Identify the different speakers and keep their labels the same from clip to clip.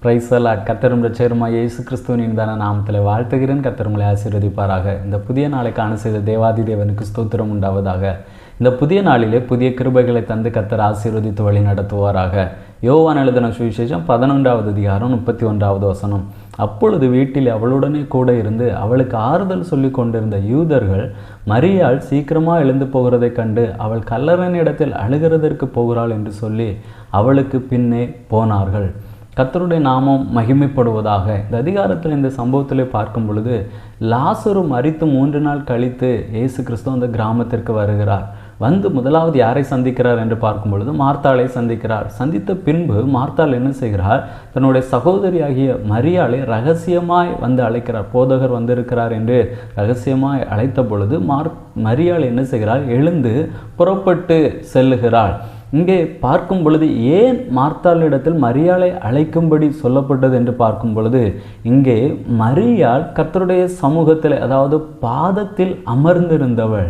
Speaker 1: Price allot. கர்த்தரும் இரட்சகருமாகிய இயேசு கிறிஸ்துவின் தான நாமத்தில் வாழ்த்துகிறேன். கர்த்தர் உங்களை ஆசீர்வதிப்பாராக. இந்த புதிய நாளை காண செய்த தேவாதி தேவனுக்கு ஸ்தோத்திரம் உண்டாவதாக. இந்த புதிய நாளிலே புதிய கிருபைகளை தந்து கர்த்தர் ஆசீர்வதித்து வழி நடத்துவாராக. யோவான் எழுதின சுவிசேஷம் 11வது அதிகாரம் 31வது வசனம். அப்பொழுது வீட்டில் அவளுடனே கூட இருந்து அவளுக்கு ஆறுதல் சொல்லி கொண்டிருந்த யூதர்கள் மரியாள் சீக்கிரமாக எழுந்து போகிறதை கண்டு அவள் கல்லறையின் இடத்தில் அழுகிறதற்கு போகிறாள் என்று சொல்லி அவளுக்கு பின்னே போனார்கள். கர்த்தருடைய நாமம் மகிமைப்படுவதாக. இந்த அதிகாரத்தில் இந்த சம்பவத்தில் பார்க்கும் பொழுது லாசரு மரித்து 3 நாள் கழித்து இயேசு கிறிஸ்து அந்த கிராமத்திற்கு வருகிறார். வந்து முதலாவது யாரை சந்திக்கிறார் என்று பார்க்கும் பொழுது மார்த்தாளை சந்திக்கிறார். சந்தித்த பின்பு மார்த்தாள் என்ன செய்கிறார்? தன்னுடைய சகோதரியாகிய மரியாளை ரகசியமாய் வந்து அழைக்கிறார். போதகர் வந்திருக்கிறார் என்று ரகசியமாய் அழைத்த பொழுது மரியாள் என்ன செய்கிறார்? எழுந்து புறப்பட்டு செல்லுகிறாள். இங்கே பார்க்கும் பொழுது ஏன் மார்த்தாளிடத்தில் மரியாளை அழைக்கும்படி சொல்லப்பட்டது என்று பார்க்கும் பொழுது இங்கே மரியாள் கர்த்தருடைய சமூகத்தில், அதாவது பாதத்தில் அமர்ந்திருந்தவள்.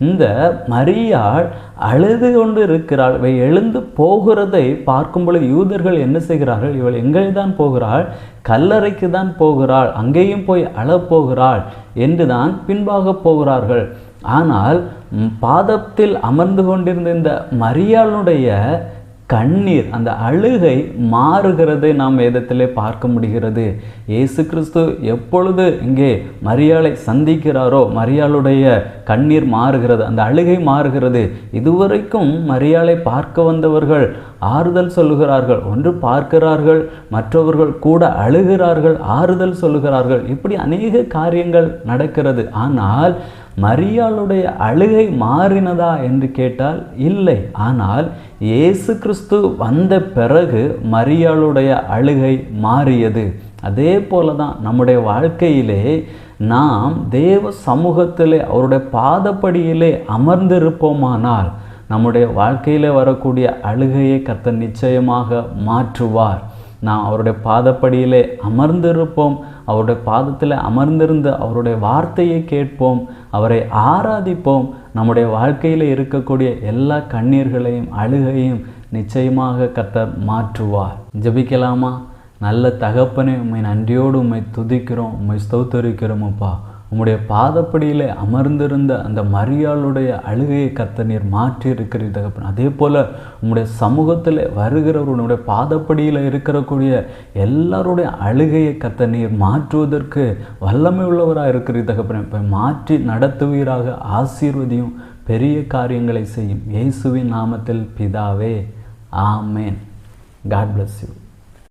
Speaker 1: இந்த மரியாள் அழுது கொண்டு இருக்கிறாள். இவை எழுந்து போகிறதை பார்க்கும் பொழுது யூதர்கள் என்ன செய்கிறார்கள்? இவள் எங்கே தான் போகிறாள்? கல்லறைக்கு தான் போகிறாள், அங்கேயும் போய் அழப்போகிறாள் என்று தான் பின்பாக போகிறார்கள். ஆனால் பாதத்தில் அமர்ந்து கொண்டிருந்த இந்த மரியாளுடைய கண்ணீர், அந்த அழுகை மாறுகிறதை நாம் வேதத்திலே பார்க்க முடிகிறது. இயேசு கிறிஸ்து எப்பொழுது இங்கே மரியாளை சந்திக்கிறாரோ மரியாளுடைய கண்ணீர் மாறுகிறது, அந்த அழுகை மாறுகிறது. இதுவரைக்கும் மரியாளை பார்க்க வந்தவர்கள் ஆறுதல் சொல்லுகிறார்கள், ஒன்று பார்க்கிறார்கள், மற்றவர்கள் கூட அழுகிறார்கள், ஆறுதல் சொல்லுகிறார்கள். இப்படி அநேக காரியங்கள் நடக்கிறது. ஆனால் மரியாளுடைய அழுகை மாறினதா என்று கேட்டால் இல்லை. ஆனால் இயேசு கிறிஸ்து வந்த பிறகு மரியாளுடைய அழுகை மாறியது. அதே போல தான் நம்முடைய வாழ்க்கையிலே நாம் தேவ சமூகத்திலே அவருடைய பாதப்படியிலே அமர்ந்திருப்போமானால் நம்முடைய வாழ்க்கையிலே வரக்கூடிய அழுகையை கர்த்தர் நிச்சயமாக மாற்றுவார். நாம் அவருடைய பாதப்படியிலே அமர்ந்திருப்போம், அவருடைய பாதத்தில் அமர்ந்திருந்து அவருடைய வார்த்தையை கேட்போம், அவரை ஆராதிப்போம். நம்முடைய வாழ்க்கையில் இருக்கக்கூடிய எல்லா கண்ணீர்களையும் அழுகையும் நிச்சயமாக கர்த்தர் மாற்றுவார். ஜெபிக்கலாமா? நல்ல தகப்பனே, உம்மை நன்றியோடு உம்மை துதிக்கிறோம், உம்மை ஸ்தோத்தரிக்கிறோம். அப்பா, உம்முடைய பாதப்படியில் அமர்ந்திருந்த அந்த மரியாளுடைய அழுகையை கர்த்தர் நீர் மாற்றி இருக்கிறீர் தகப்பன். அதே போல் உம்முடைய சமூகத்தில் வருகிறவருடைய பாதப்படியில் இருக்கக்கூடிய எல்லாருடைய அழுகையை கர்த்தர் நீர் மாற்றுவதற்கு வல்லமை உள்ளவராக இருக்கிறீர் தகப்பன். இப்போ மாற்றி நடத்துவீராக. ஆசீர்வதியும், பெரிய காரியங்களை செய்யும். இயேசுவின் நாமத்தில் பிதாவே, ஆமேன். God bless you.